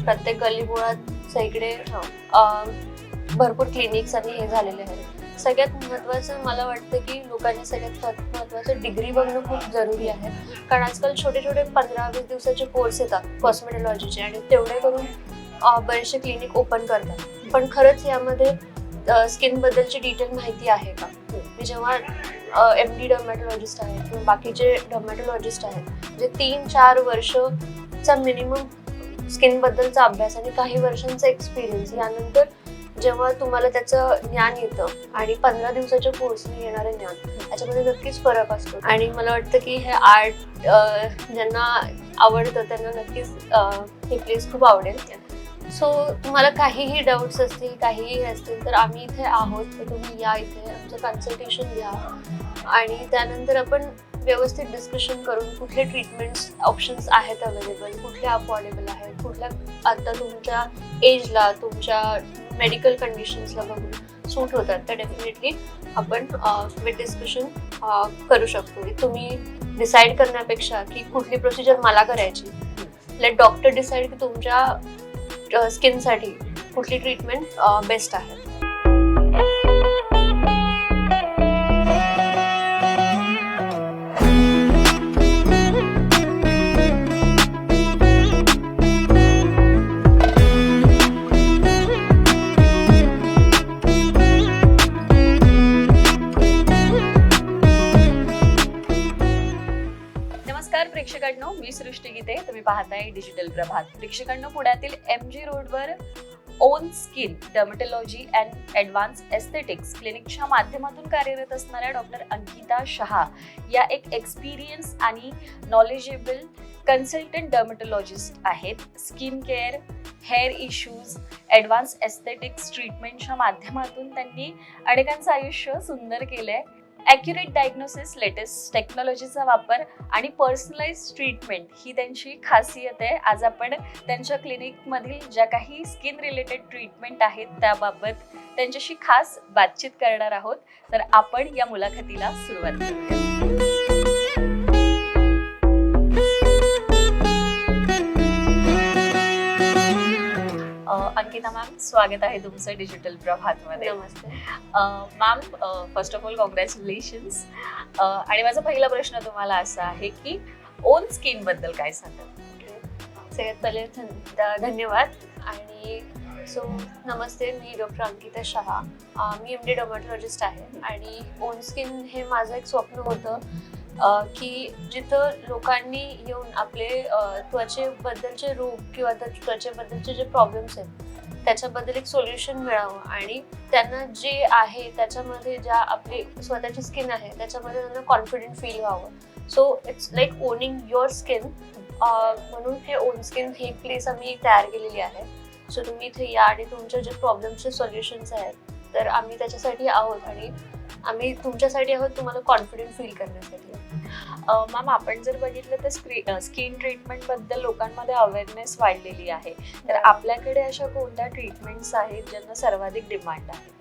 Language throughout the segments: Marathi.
प्रत्येक गल्लीबोळात सगळीकडे भरपूर क्लिनिक्स आणि हे झालेले आहेत. सगळ्यात महत्त्वाचं मला वाटतं की लोकांनी सगळ्यात महत्त्वाचं डिग्री बघणं खूप जरुरी आहे. कारण आजकाल छोटे छोटे 15-20 दिवसाचे कोर्स येतात कॉस्मेटॉलॉजीचे आणि तेवढे करून बरेचसे क्लिनिक ओपन करतात. पण खरंच यामध्ये स्किन बद्दलची डिटेल माहिती आहे का? मी जेव्हा MD डर्मॅटॉलॉजिस्ट आहेत किंवा बाकीचे डर्मॅटॉलॉजिस्ट आहेत जे 3-4 वर्षचा मिनिमम स्किन बद्दलचा अभ्यास आणि काही वर्षांचा एक्सपिरियन्स यानंतर जेव्हा तुम्हाला त्याचं ज्ञान येतं आणि 15 दिवसाच्या कोर्सने येणारं ज्ञान याच्यामध्ये नक्कीच फरक असतो. आणि मला वाटतं की हे आर्ट ज्यांना आवडतं त्यांना नक्कीच हे प्लेस खूप आवडेल. सो तुम्हाला काहीही डाऊट्स असतील काहीही असतील तर आम्ही इथे आहोत. तर तुम्ही या इथे आमचं कन्सल्टेशन घ्या आणि त्यानंतर आपण व्यवस्थित डिस्कशन करून कुठले ट्रीटमेंट्स ऑप्शन्स आहेत अवेलेबल, कुठले अफोर्डेबल आहेत, कुठल्या आता तुमच्या एजला तुमच्या मेडिकल कंडिशन्सला बघून सूट होतात तर डेफिनेटली आपण विथ डिस्कशन करू शकतो. तुम्ही डिसाईड करण्यापेक्षा की कुठली प्रोसिजर मला करायची, लेट डॉक्टर डिसाईड की तुमच्या स्किनसाठी कुठली ट्रीटमेंट बेस्ट आहे. प्रेक्षकांनो, मी सृष्टी गीते, तुम्ही पाहताय डिजिटल प्रभात. प्रेक्षकांनो, पुण्यातील MG रोडवर own skin dermatology and advance aesthetics क्लिनिकच्या माध्यमातून कार्यरत असणाऱ्या डॉक्टर अंकिता शहा या एक एक्सपिरियन्स आणि नॉलेजेबल कन्सल्टंट डर्मेटॉलॉजिस्ट आहेत. Skin care, hair issues, advance aesthetics ट्रीटमेंटच्या माध्यमातून त्यांनी अनेकांचं आयुष्य सुंदर केलंय. ॲक्युरेट डायग्नोसिस, लेटेस्ट टेक्नॉलॉजीचा वापर आणि पर्सनलाइज ट्रीटमेंट ही त्यांची खासियत आहे. आज आपण त्यांच्या क्लिनिकमधील ज्या काही स्किन रिलेटेड ट्रीटमेंट आहेत त्याबाबत त्यांच्याशी खास बातचीत करणार आहोत. तर आपण या मुलाखतीला सुरुवात करूया. अंकिता मॅम, स्वागत आहे तुमचं डिजिटल प्रभातमध्ये. नमस्ते ma'am, first of all congratulations. आणि माझा पहिला प्रश्न तुम्हाला असा आहे की ओन स्किन बद्दल काय सांगाल? सगळ्यात पहिले धन्यवाद. आणि नमस्ते, मी डॉक्टर अंकिता शहा. मी MD डर्मॅटॉलॉजिस्ट आहे आणि ओन स्किन हे माझं एक स्वप्न होतं की जिथं लोकांनी येऊन आपले त्वचेबद्दलचे रोग किंवा त्वचेबद्दलचे जे प्रॉब्लेम्स आहेत त्याच्याबद्दल एक सोल्युशन मिळावं आणि त्यांना जे आहे त्याच्यामध्ये ज्या आपली स्वतःची स्किन आहे त्याच्यामध्ये त्यांना कॉन्फिडंट फील व्हावं. So it's like owning your skin. म्हणून हे ओन स्किन ही प्लेस आम्ही तयार केलेली आहे. सो तुम्ही इथे या आणि तुमचे जे प्रॉब्लेम्सचे सोल्युशन्स आहेत तर आम्ही त्याच्यासाठी आहोत आणि आम्ही तुमच्यासाठी आहोत, तुम्हाला कॉन्फिडंट फील करण्यासाठी. मॅम, आपण जर बघितलं तर स्किन ट्रीटमेंट बद्दल लोकांमध्ये अवेअरनेस वाढलेली आहे. तर आपल्याकडे अशा कोणत्या ट्रीटमेंट्स आहेत ज्यांना सर्वाधिक डिमांड आहे?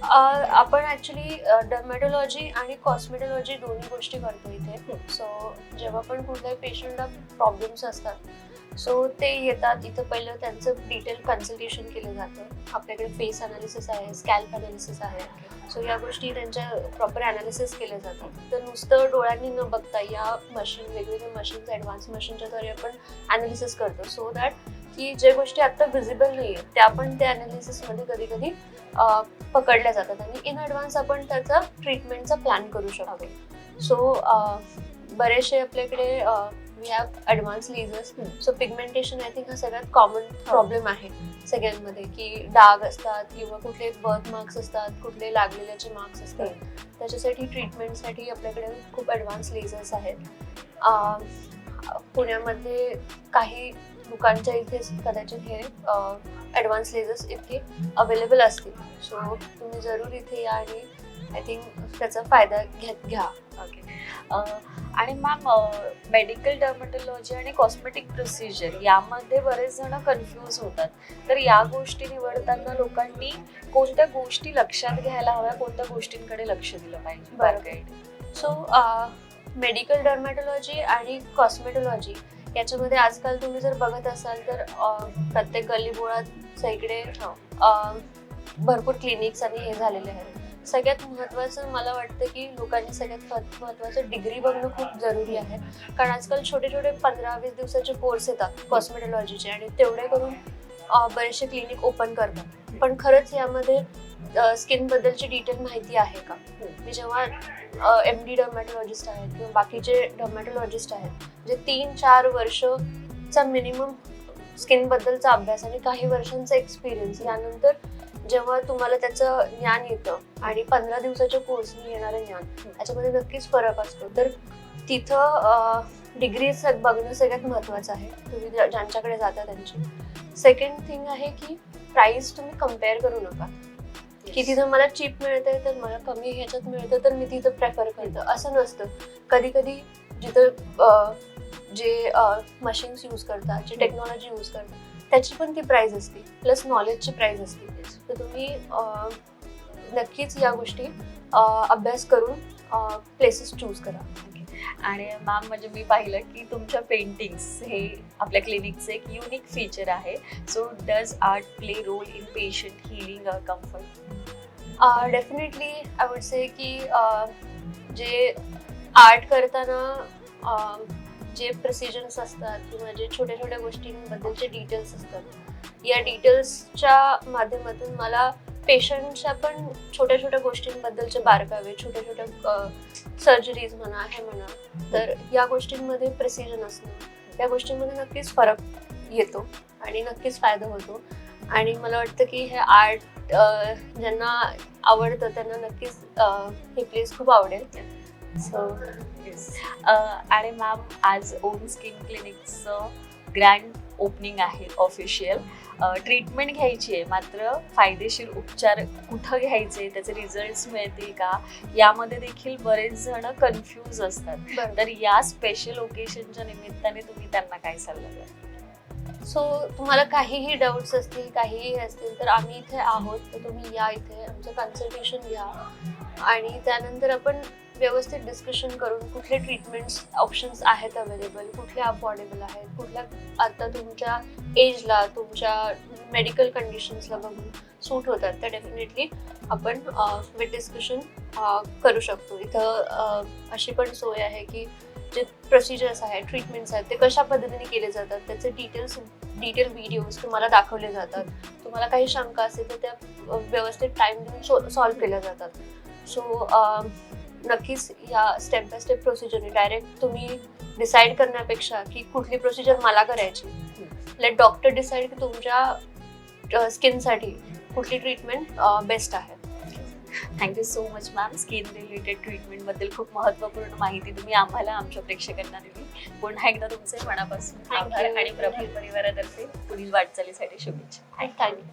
आपण ऍक्च्युली डर्मॅटॉलॉजी आणि कॉस्मेटॉलॉजी दोन्ही गोष्टी करतो इथे. सो जेव्हा पण कुठल्याही पेशंटला प्रॉब्लेम्स असतात सो ते येतात इथं, पहिलं त्यांचं डिटेल कन्सल्टेशन केलं जातं. आपल्याकडे फेस अनालिसिस आहे, स्कॅल्प अनालिसिस आहे. सो या गोष्टी त्यांच्या प्रॉपर अनालिसिस केल्या जातात. तर नुसतं डोळ्यांनी न बघता या मशीन, वेगवेगळे मशीन्स, ॲडव्हान्स मशीनच्या द्वारे आपण अनालिसिस करतो. सो दॅट की जे गोष्टी आता विजिबल नाही आहेत त्या पण त्या अनालिसिसमध्ये कधी कधी पकडल्या जातात आणि इन ॲडव्हान्स आपण त्याचा ट्रीटमेंटचा प्लॅन करू शकतो. सो बरेचसे आपल्याकडे we have advance lasers. So pigmentation I think हा सगळ्यात कॉमन प्रॉब्लेम आहे सगळ्यांमध्ये की डाग असतात किंवा कुठले बर्थ मार्क्स असतात, कुठले लागलेल्याचे मार्क्स असतात. त्याच्यासाठी ट्रीटमेंटसाठी आपल्याकडे खूप ॲडव्हान्स लेझर्स आहेत. पुण्यामध्ये काही दुकानच्या इथे कदाचित हे ॲडव्हान्स लेझर्स इतके अवेलेबल असतील. सो तुम्ही जरूर इथे या आणि आय थिंक त्याचा फायदा घ्या. ओके. आणि मॅम, मेडिकल डर्मेटॉलॉजी आणि कॉस्मेटिक प्रोसिजर यामध्ये बरेच जण कन्फ्यूज होतात. तर या गोष्टी निवडताना लोकांनी कोणत्या गोष्टी लक्षात घ्यायला हव्या, कोणत्या गोष्टींकडे लक्ष दिलं पाहिजे? बरोबर. सो मेडिकल डर्मॅटॉलॉजी आणि कॉस्मेटॉलॉजी याच्यामध्ये आजकाल तुम्ही जर बघत असाल तर प्रत्येक गल्लीबोळात सगळीकडे भरपूर क्लिनिक्स आणि हे झालेले आहेत. सगळ्यात महत्त्वाचं मला वाटतं की लोकांनी सगळ्यात महत्त्वाचं डिग्री बघणं खूप जरुरी आहे. कारण आजकाल छोटे छोटे 15-20 दिवसाचे कोर्स येतात कॉस्मेटॉलॉजीचे आणि तेवढे करून बरेचसे क्लिनिक ओपन करतात. पण खरंच यामध्ये स्किन बद्दलची डिटेल माहिती आहे का? मी जेव्हा MD डर्मॅटॉलॉजिस्ट आहेत किंवा बाकीचे डर्मॅटॉलॉजिस्ट आहेत जे 3-4 वर्षचा मिनिमम स्किन बद्दलचा अभ्यास आणि काही वर्षांचा एक्सपिरियन्स यानंतर जेव्हा तुम्हाला त्याचं ज्ञान येतं आणि 15 दिवसाच्या कोर्सने येणारं ज्ञान याच्यामध्ये नक्कीच फरक असतो. तर तिथं डिग्री बघणं सगळ्यात महत्त्वाचं आहे तुम्ही ज्यांच्याकडे जाता त्यांची. सेकंड थिंग आहे की प्राइस तुम्ही कम्पेअर करू नका की तिथं मला चीप मिळतंय तर मला कमी ह्याच्यात मिळतं तर मी तिथं प्रेफर करतं, असं नसतं. कधी कधी जिथं जे मशीन्स यूज करतात, जे टेक्नॉलॉजी यूज करतात त्याची पण ती प्राइस असते, प्लस नॉलेजची प्राइस असते. तर तुम्ही नक्कीच या गोष्टी अभ्यास करून प्लेसेस चूज करा. आणि मॅम म्हणजे मी पाहिलं की तुमच्या पेंटिंग्स हे आपल्या क्लिनिकचं एक युनिक फीचर आहे. So does art play role in patient healing और comfort? Definitely I would say की जे आर्ट करताना जे प्रिसिजन्स असतात किंवा जे छोट्या छोट्या गोष्टींबद्दलचे डिटेल्स असतात या डिटेल्सच्या माध्यमातून मला पेशंटच्या पण छोट्या छोट्या गोष्टींबद्दलचे बारकावे, छोट्या छोट्या सर्जरीज म्हणा, हे म्हणा, तर या गोष्टींमध्ये प्रिसिजन असणं या गोष्टींमध्ये नक्कीच फरक येतो आणि नक्कीच फायदा होतो. आणि मला वाटतं की हे आर्ट ज्यांना आवडतं त्यांना नक्कीच हे प्लेस खूप आवडेल. सो आणि मॅम आज ओन स्किन क्लिनिकचं ग्रँड ओपनिंग आहे ऑफिशियल. ट्रीटमेंट घ्यायची आहे मात्र फायदेशीर उपचार कुठं घ्यायचे, त्याचे रिझल्ट्स मिळतील का, यामध्ये देखील बरेच जण कन्फ्यूज असतात. तर या स्पेशल ओकेशनच्या निमित्ताने तुम्ही त्यांना काय सल्ला द्याल? सो तुम्हाला काहीही डाऊट्स असतील, काहीही असतील तर आम्ही इथे आहोत. तर तुम्ही या इथे, आमचं कन्सल्टेशन घ्या आणि त्यानंतर आपण व्यवस्थित डिस्कशन करून कुठले ट्रीटमेंट्स ऑप्शन्स आहेत अवेलेबल, कुठले अफोर्डेबल आहेत, कुठल्या आता तुमच्या एजला, तुमच्या मेडिकल कंडिशन्सला बघून सूट होतात, तर डेफिनेटली आपण विथ डिस्कशन करू शकतो. इथं अशी पण सोय आहे की जे प्रोसिजर्स आहेत, ट्रीटमेंट्स आहेत, ते कशा पद्धतीने केले जातात त्याचे डिटेल व्हिडिओज तुम्हाला दाखवले जातात. तुम्हाला काही शंका असेल तर त्या व्यवस्थित टाइम देऊन सॉल्व्ह केल्या जातात. सो नक्कीच या स्टेप बाय स्टेप प्रोसिजरने डायरेक्ट तुम्ही डिसाईड करण्यापेक्षा की कुठली प्रोसिजर मला करायची, लेट डॉक्टर डिसाईड की तुमच्या स्किनसाठी कुठली ट्रीटमेंट बेस्ट आहे. Thank you so much ma'am. Skin related ट्रीटमेंटबद्दल खूप महत्त्वपूर्ण माहिती तुम्ही आम्हाला, आमच्या प्रेक्षकांना दिली. पुन्हा एकदा तुमचे मनापासून आभार आणि प्रभात परिवारातर्फे पुढील वाटचालीसाठी शुभेच्छा. थँक्यू.